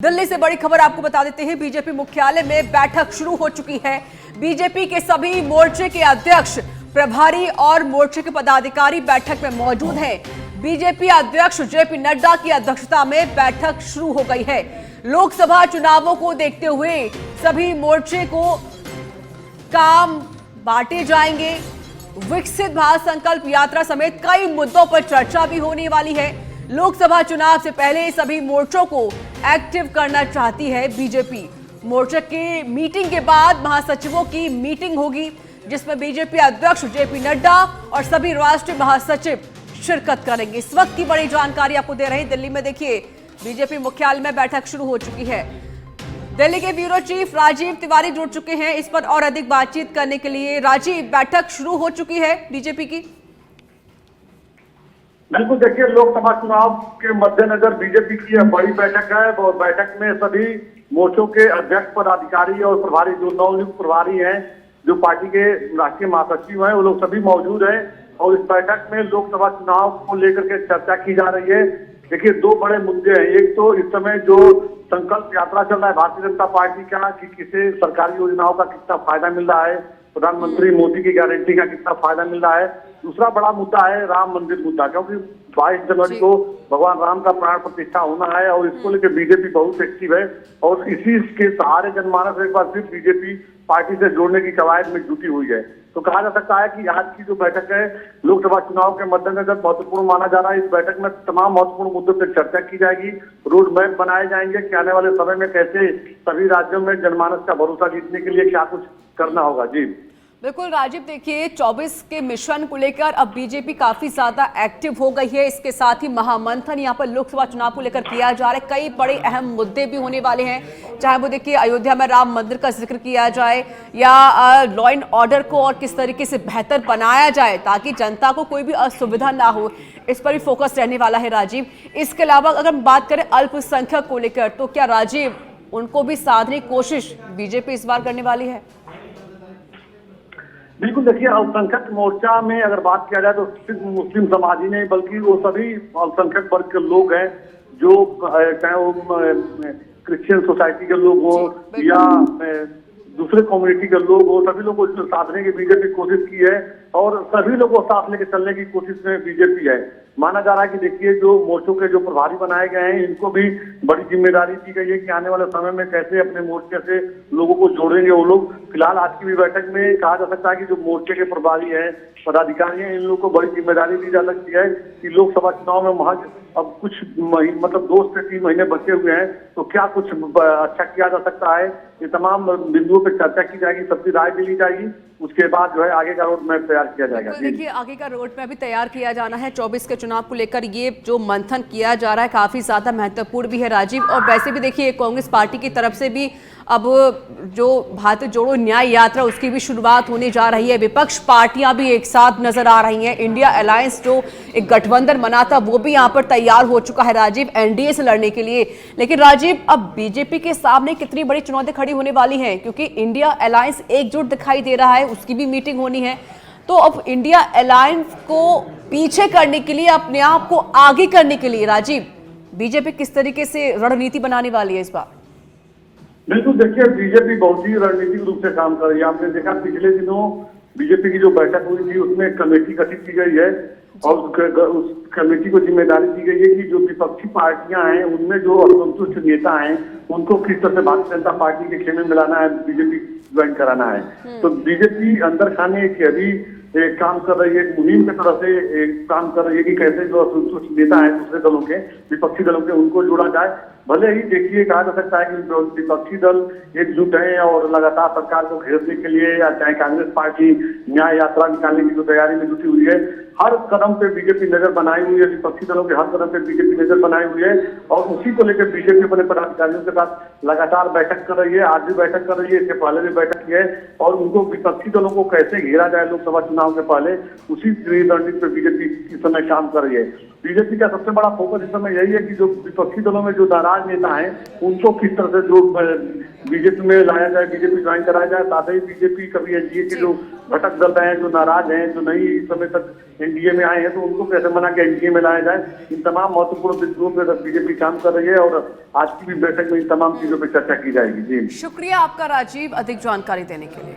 दिल्ली से बड़ी खबर आपको बता देते हैं। बीजेपी मुख्यालय में बैठक शुरू हो चुकी है। बीजेपी के सभी मोर्चे के अध्यक्ष, प्रभारी और मोर्चे के पदाधिकारी बैठक में मौजूद हैं। बीजेपी अध्यक्ष जेपी नड्डा की अध्यक्षता में बैठक शुरू हो गई है। लोकसभा चुनावों को देखते हुए सभी मोर्चे को काम बांटे जाएंगे। विकसित भारत संकल्प यात्रा समेत कई मुद्दों पर चर्चा भी होने वाली है। लोकसभा चुनाव से पहले सभी मोर्चों को एक्टिव करना चाहती है बीजेपी। मोर्चे की मीटिंग के बाद महासचिवों की मीटिंग होगी, जिसमें बीजेपी अध्यक्ष जेपी नड्डा और सभी राष्ट्रीय महासचिव शिरकत करेंगे। इस वक्त की बड़ी जानकारी आपको दे रहे हैं। दिल्ली में देखिए, बीजेपी मुख्यालय में बैठक शुरू हो चुकी है। दिल्ली के ब्यूरो चीफ राजीव तिवारी जुड़ चुके हैं इस पर और अधिक बातचीत करने के लिए। राजीव, बैठक शुरू हो चुकी है बीजेपी की। बिल्कुल, देखिए, लोकसभा चुनाव के मद्देनजर बीजेपी की यह बड़ी बैठक है और बैठक में सभी मोर्चों के अध्यक्ष, पदाधिकारी और प्रभारी, जो नवनियुक्त प्रभारी हैं, जो पार्टी के राष्ट्रीय महासचिव हैं, वो लोग सभी मौजूद हैं। और इस बैठक में लोकसभा चुनाव को लेकर के चर्चा की जा रही है। देखिए, दो बड़े मुद्दे हैं। एक तो इस समय जो संकल्प यात्रा चल रहा है भारतीय जनता पार्टी का, कि किसे सरकारी योजनाओं का कितना फायदा मिल रहा है, प्रधानमंत्री मोदी की गारंटी का कितना फायदा मिल रहा है। दूसरा बड़ा मुद्दा है राम मंदिर मुद्दा, क्योंकि 22 जनवरी को भगवान राम का प्राण प्रतिष्ठा होना है और इसको लेकर बीजेपी बहुत एक्टिव है। और इसी के सहारे जनमानस एक बार फिर बीजेपी पार्टी से जोड़ने की कवायद में जुटी हुई है। तो कहा जा सकता है कि आज की जो बैठक है लोकसभा चुनाव के मद्देनजर महत्वपूर्ण माना जा रहा है। इस बैठक में तमाम महत्वपूर्ण मुद्दों पर चर्चा की जाएगी, रोड मैप बनाए जाएंगे कि आने वाले समय में कैसे सभी राज्यों में जनमानस का भरोसा जीतने के लिए क्या कुछ करना होगा। जी बिल्कुल राजीव, देखिए 24 के मिशन को लेकर अब बीजेपी काफी ज्यादा एक्टिव हो गई है। इसके साथ ही महामंथन यहाँ पर लोकसभा चुनाव को लेकर किया जा रहा है। कई बड़े अहम मुद्दे भी होने वाले हैं, चाहे वो देखिए अयोध्या में राम मंदिर का जिक्र किया जाए या लॉ एंड ऑर्डर को और किस तरीके से बेहतर बनाया जाए ताकि जनता को कोई भी असुविधा ना हो, इस पर भी फोकस रहने वाला है राजीव। इसके अलावा अगर हम बात करें अल्पसंख्यक को लेकर, तो क्या राजीव उनको भी साधने की कोशिश बीजेपी इस बार करने वाली है? बिल्कुल, देखिए, अल्पसंख्यक मोर्चा में अगर बात किया जाए तो सिर्फ मुस्लिम समाज ही नहीं बल्कि वो सभी अल्पसंख्यक वर्ग के लोग हैं, जो चाहे वो क्रिश्चियन सोसाइटी के लोग हो या दूसरे कम्युनिटी के लोग हो, सभी लोगों को साधने की बीजेपी कोशिश की है और सभी लोगों को साथ लेके चलने की कोशिश में बीजेपी है। माना जा रहा है कि देखिए, जो मोर्चों के जो प्रभारी बनाए गए हैं, इनको भी बड़ी जिम्मेदारी दी गई है कि आने वाले समय में कैसे अपने मोर्चे से लोगों को जोड़ेंगे वो लोग। फिलहाल आज की भी बैठक में कहा जा सकता है कि जो मोर्चे के प्रभारी हैं, पदाधिकारी हैं, इन लोगों को बड़ी जिम्मेदारी दी जा सकती है कि लोकसभा चुनाव में महज अब कुछ मतलब 2 से 3 महीने बचे हुए हैं, तो क्या कुछ अच्छा किया जा सकता है। ये तमाम बिंदुओं पर चर्चा की जाएगी, सबकी राय भी ली जाएगी। उसके बाद जो है आगे का रोड मैप तैयार किया जाएगा। देखिए, आगे का रोड मैप भी तैयार किया जाना है। 24 के चुनाव को लेकर ये जो मंथन किया जा रहा है काफी ज्यादा महत्वपूर्ण भी है राजीव। और वैसे भी देखिए, कांग्रेस पार्टी की तरफ से भी अब जो भारत जोड़ो न्याय यात्रा, उसकी भी शुरुआत होने जा रही है। विपक्ष पार्टियां भी एक साथ नजर आ रही हैं। इंडिया अलायंस जो एक गठबंधन बना था वो भी यहाँ पर तैयार हो चुका है राजीव, एनडीए से लड़ने के लिए। लेकिन राजीव, अब बीजेपी के सामने कितनी बड़ी चुनौती खड़ी होने वाली है, क्योंकि इंडिया अलायंस एकजुट दिखाई दे रहा है, उसकी भी मीटिंग होनी है। तो अब इंडिया अलायंस को पीछे करने के लिए, अपने आप को आगे करने के लिए राजीव, बीजेपी किस तरीके से रणनीति बनाने वाली है इस बार? बिल्कुल, देखिए, बीजेपी बहुत ही रणनीतिक रूप से काम कर रही है। आपने देखा पिछले दिनों बीजेपी की जो बैठक हुई थी उसमें कमेटी गठित की गई है और उस कमेटी को जिम्मेदारी दी गई है कि जो विपक्षी पार्टियां हैं उनमें जो असंतुष्ट नेता हैं उनको किस तरह से भारतीय जनता पार्टी के खेमे में मिलाना है, बीजेपी ज्वाइन कराना है। तो बीजेपी अंदर खाने की अभी एक काम कर रही है, एक मुहिम की तरह से एक काम कर रही है कि कैसे जो असंतुष्ट नेता है दूसरे दलों के, विपक्षी दलों के, उनको जोड़ा जाए। भले ही देखिए, कहा जा सकता है कि विपक्षी दल एकजुट है और लगातार सरकार को घेरने के लिए, या चाहे कांग्रेस पार्टी न्याय यात्रा निकालने की जो तैयारी में जुटी हुई है, हर कदम पे बीजेपी नजर बनाई हुई है। विपक्षी दलों के हर कदम पे बीजेपी नजर बनाई हुई है और उसी को लेकर बीजेपी अपने पदाधिकारियों के साथ लगातार बैठक कर रही है। आज भी बैठक कर रही है, इससे पहले भी बैठक की है और उनको विपक्षी दलों को कैसे घेरा जाए लोकसभा चुनाव के पहले, उसी रणनीति पे बीजेपी इस समय काम कर रही है। बीजेपी का सबसे बड़ा फोकस इस समय यही है कि जो विपक्षी दलों में जो नाराज नेता हैं उनको किस तरह से जो बीजेपी में लाया जाए, बीजेपी ज्वाइन कराया जाए। साथ ही बीजेपी कभी एनडीए के जो घटक दल हैं, जो नाराज हैं, जो नहीं इस समय तक एनडीए में आए हैं तो उनको कैसे मना के एनडीए में लाया जाए, इन तमाम महत्वपूर्ण बिंदुओं पर बीजेपी काम कर रही है और आज की भी बैठक में इन तमाम चीजों पर चर्चा की जाएगी। जी शुक्रिया आपका राजीव, अधिक जानकारी देने के लिए।